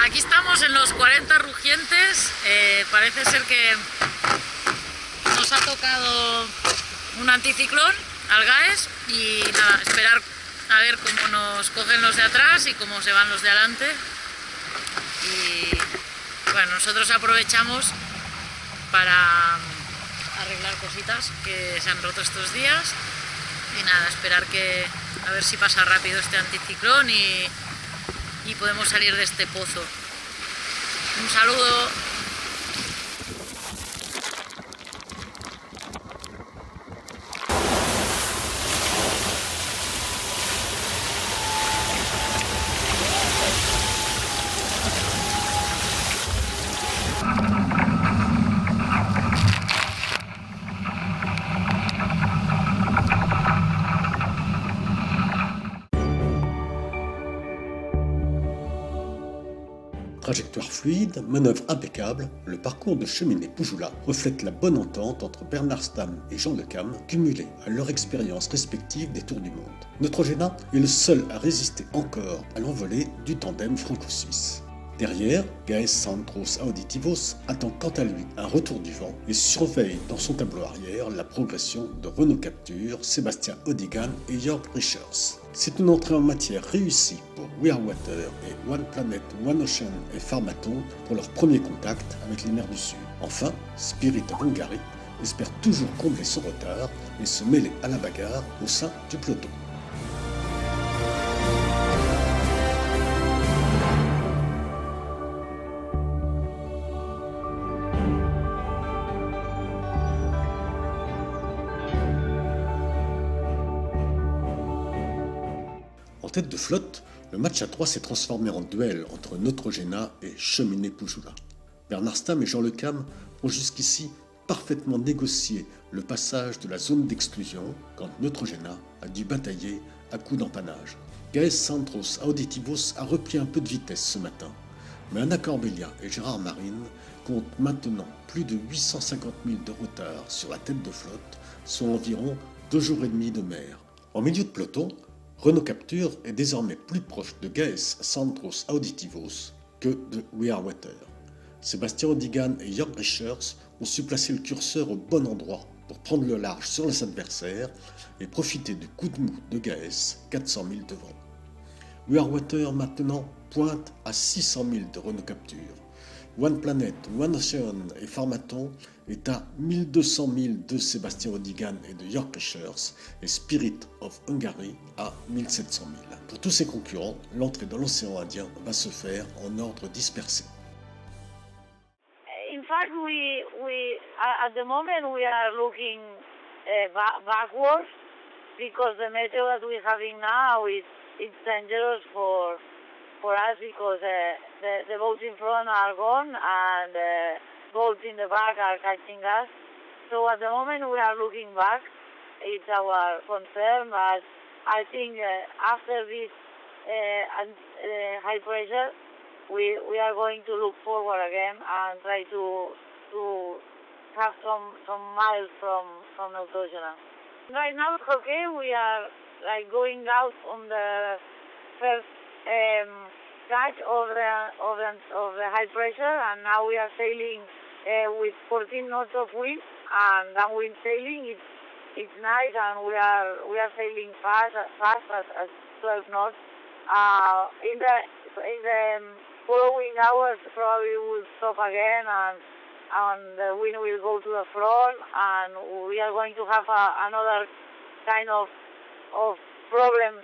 Aquí estamos en los 40 rugientes. Parece ser que nos ha tocado un anticiclón al GAES y nada, esperar a ver cómo nos cogen los de atrás y cómo se van los de adelante. Y bueno, nosotros aprovechamos para arreglar cositas que se han roto estos días y nada, esperar a ver si pasa rápido este anticiclón y podemos salir de este pozo. Un saludo. Trajectoire fluide, manœuvre impeccable, le parcours de cheminée Poujoula reflète la bonne entente entre Bernard Stamm et Jean Le Cam, cumulés à leur expérience respective des Tours du Monde. Neutrogena est le seul à résister encore à l'envolée du tandem franco-suisse. Derrière, Gaes Sandros Auditivos attend quant à lui un retour du vent et surveille dans son tableau arrière la progression de Renault Captur, Sébastien Odigan et Jörg Richers. C'est une entrée en matière réussie pour We Are Water et One Planet, One Ocean et Pharmaton pour leur premier contact avec les mers du Sud. Enfin, Spirit of Hungary espère toujours combler son retard et se mêler à la bagarre au sein du peloton. En tête de flotte, le match à 3 s'est transformé en duel entre Neutrogena et Cheminée Poujoula. Bernard Stamm et Jean Le Cam ont jusqu'ici parfaitement négocié le passage de la zone d'exclusion quand Neutrogena a dû batailler à coups d'empannage. Gaes Sandros Auditivos a repris un peu de vitesse ce matin, mais Anna Corbelia et Gérard Marine comptent maintenant plus de 850 000 de retard sur la tête de flotte, soit environ 2 jours et demi de mer. En milieu de peloton, Renault Captur est désormais plus proche de Gaes Sandros Auditivos que de We Are Water. Sébastien Odigan et Jörg Richers ont su placer le curseur au bon endroit pour prendre le large sur les adversaires et profiter du coup de mou de Gaes, 400 000 devant. We Are Water maintenant pointe à 600 000 de Renault Captur. One Planet, One Ocean et Pharmaton est à 1200 000 de Sébastien Odigan et de Jörg Richers et Spirit of Hungary à 1700 000. Pour tous ces concurrents, l'entrée dans l'océan Indien va se faire en ordre dispersé. In fact, at the moment we are looking backwards because the meteo that we're having now it's dangerous for us because the boats in front are gone and boats in the back are catching us. So at the moment we are looking back. It's our concern, but I think after this high pressure, we are going to look forward again and try to have some miles from Neutrogena. Right now it's okay. We are like going out on the first catch of the high pressure, and now we are sailing with 14 knots of wind, and downwind sailing it's nice, and we are sailing fast at 12 knots. In the following hours probably we'll stop again, and the wind will go to the front, and we are going to have another kind of problem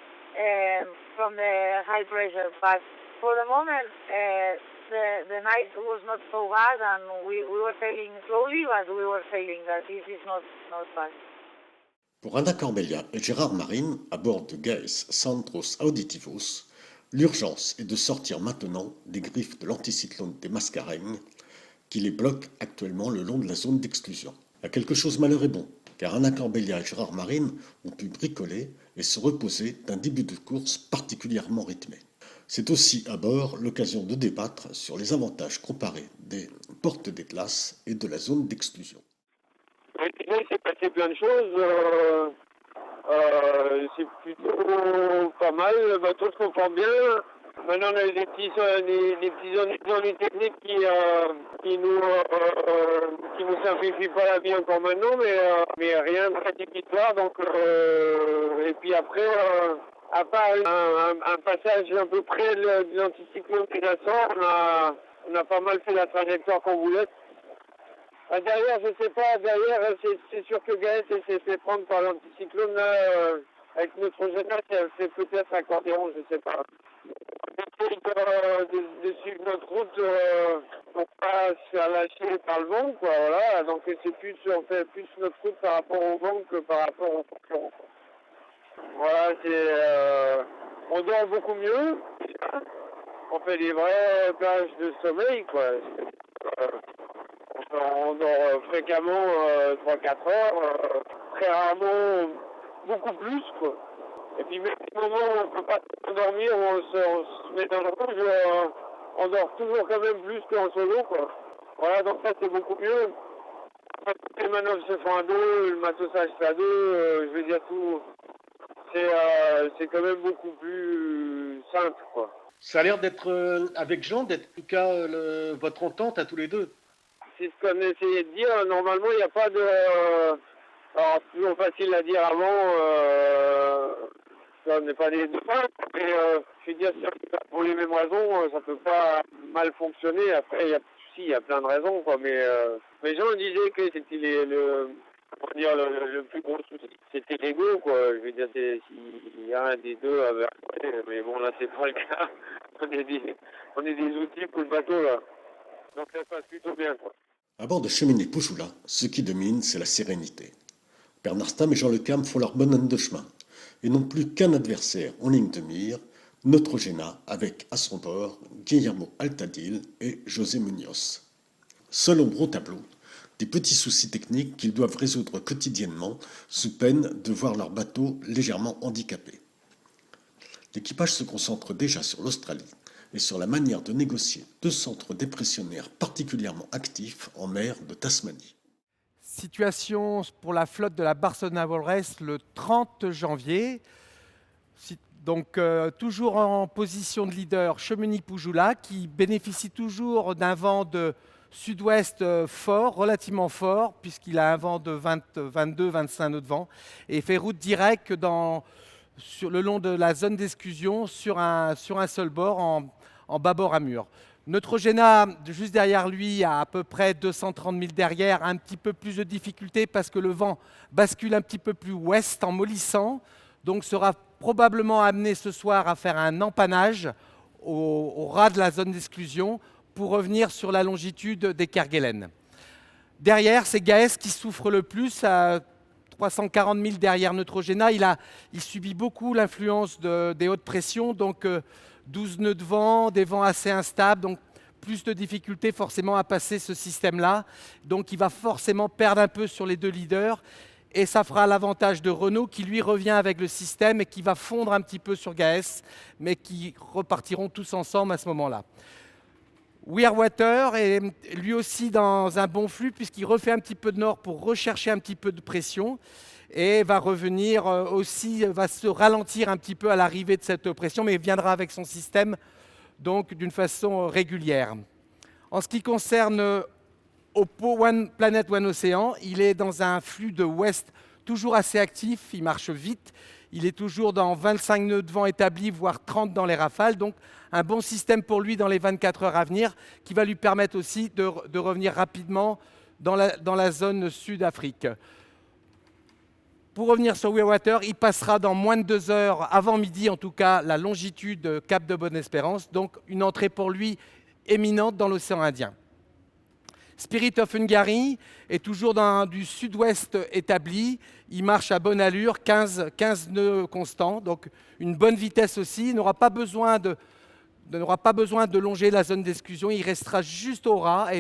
from the high pressure. But for the moment, the night was not so bad, and we were sailing slowly, but we were sailing. That this is not bad. Pour Anna Corbelia et Gérard Marine, à bord de Gaes Sandros Auditivos, l'urgence est de sortir maintenant des griffes de l'anticyclone des Mascareignes qui les bloque actuellement le long de la zone d'exclusion. À quelque chose malheur est bon, car Anna Corbelia et Gérard Marine ont pu bricoler et se reposer d'un début de course particulièrement rythmé. C'est aussi à bord l'occasion de débattre sur les avantages comparés des portes des glaces et de la zone d'exclusion. Il s'est passé plein de choses. C'est plutôt pas mal. Le bateau se comprend bien. Maintenant, on a eu des petits ennuis techniques qui nous simplifient pas la vie encore maintenant, mais rien de rédhibitoire. Donc, et puis après, à part un passage un peu près de l'anticyclone qui sort, on a pas mal fait la trajectoire qu'on voulait. Derrière, je sais pas, c'est sûr que Gaët s'est fait prendre par l'anticyclone là, avec notre jeunesse, c'est peut-être accordéon, je sais pas. On essaye de suivre notre route pour pas se faire lâcher par le vent, quoi, voilà. Donc on fait plus notre route par rapport au vent que par rapport aux concurrents. Voilà, on dort beaucoup mieux. On fait des vraies plages de sommeil, quoi. On dort fréquemment 3-4 heures, très rarement beaucoup plus, quoi. Et puis même au moment où on ne peut pas dormir, on se met dans le rouge, on dort toujours quand même plus qu'en solo, quoi. Voilà, donc ça c'est beaucoup mieux. Les manœuvres se font à deux, le massage se fait à deux, je veux dire tout. C'est quand même beaucoup plus simple, quoi. Ça a l'air d'être, avec Jean, d'être en tout cas votre entente à tous les deux. C'est ce qu'on essayait de dire. Normalement, il n'y a pas de... alors, c'est toujours facile à dire avant. Ça n'est pas des deux. Mais je veux dire, pour les mêmes raisons, ça peut pas mal fonctionner. Après, il y a plein de raisons, quoi. Mais Jean disait que c'était le plus gros souci. C'était l'ego, quoi. Je veux dire, s'il y a un des deux à verser, mais bon, là, c'est pas le cas. On est des outils pour le bateau, là. Donc ça passe plutôt bien, quoi. À bord de Cheminée Poujoula, ce qui domine, c'est la sérénité. Bernard Stamm et Jean Le Cam font leur bonhomme de chemin, et n'ont plus qu'un adversaire en ligne de mire, Neutrogena, avec à son bord Guillermo Altadil et José Munoz. Seul ombre au tableau, des petits soucis techniques qu'ils doivent résoudre quotidiennement sous peine de voir leur bateau légèrement handicapé. L'équipage se concentre déjà sur l'Australie et sur la manière de négocier deux centres dépressionnaires particulièrement actifs en mer de Tasmanie. Situation pour la flotte de la Barcelona Walrus le 30 janvier. Donc toujours en position de leader, Cheminée Poujoula qui bénéficie toujours d'un vent de sud-ouest fort, relativement fort, puisqu'il a un vent de 22-25 nœuds de vent et fait route directe sur le long de la zone d'exclusion sur un seul bord en bâbord à mur. Neutrogena, juste derrière lui, à peu près 230 000 derrière, un petit peu plus de difficulté parce que le vent bascule un petit peu plus ouest en mollissant, donc sera probablement amené ce soir à faire un empannage au ras de la zone d'exclusion pour revenir sur la longitude des Kerguelen. Derrière, c'est Gaët qui souffre le plus, à 340 000 derrière Neutrogena. Il subit beaucoup l'influence des hautes pressions, donc 12 nœuds de vent, des vents assez instables, donc plus de difficultés forcément à passer ce système-là. Donc il va forcément perdre un peu sur les deux leaders et ça fera l'avantage de Renault qui lui revient avec le système et qui va fondre un petit peu sur Gaët, mais qui repartiront tous ensemble à ce moment-là. Weirwater est lui aussi dans un bon flux puisqu'il refait un petit peu de nord pour rechercher un petit peu de pression et va revenir aussi, va se ralentir un petit peu à l'arrivée de cette pression, mais viendra avec son système donc d'une façon régulière. En ce qui concerne Oppo One Planet One Océan, il est dans un flux de ouest toujours assez actif, il marche vite, il est toujours dans 25 nœuds de vent établis, voire 30 dans les rafales, donc un bon système pour lui dans les 24 heures à venir, qui va lui permettre aussi de revenir rapidement dans la zone Sud-Afrique. Pour revenir sur Weirwater, il passera dans moins de 2 heures, avant midi en tout cas, la longitude Cap de Bonne-Espérance, donc une entrée pour lui éminente dans l'océan Indien. Spirit of Hungary est toujours du sud-ouest établi, il marche à bonne allure, 15 nœuds constants, donc une bonne vitesse aussi, il n'aura pas besoin de longer la zone d'exclusion, il restera juste au ras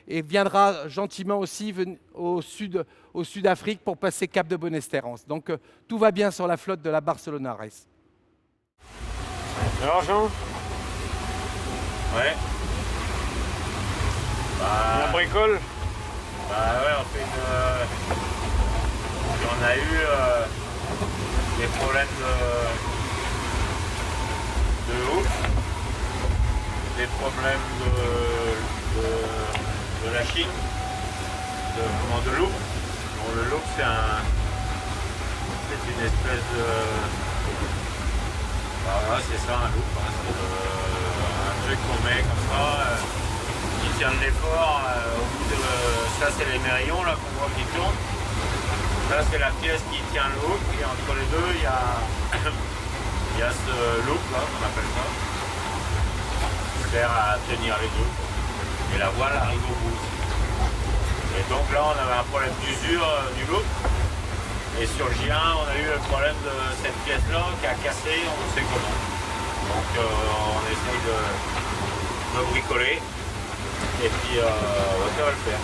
et viendra gentiment aussi au Sud-Afrique pour passer Cap de Bonne-Espérance. Donc tout va bien sur la flotte de la Barcelona Race. Alors Jean ? Ouais. La bricole ? Bah ouais, on fait on a eu des problèmes de ouf. problème de lashing, de loop. Bon, le loop c'est une espèce de... Bah, voilà, c'est ça un loop, hein. C'est un truc qu'on met comme ça, qui tient de l'effort. Au bout de... Ça c'est les mérillons là qu'on voit qui tournent. Là c'est la pièce qui tient le hook et entre les deux il y a, il y a ce loop là qu'on appelle ça. Qui sert à tenir les deux. Et la voile arrive au bout. Et donc là on avait un problème d'usure du loop. Et sur le J1 on a eu le problème de cette pièce là qui a cassé, on ne sait comment. Donc on essaye de bricoler. Et puis ça va le faire.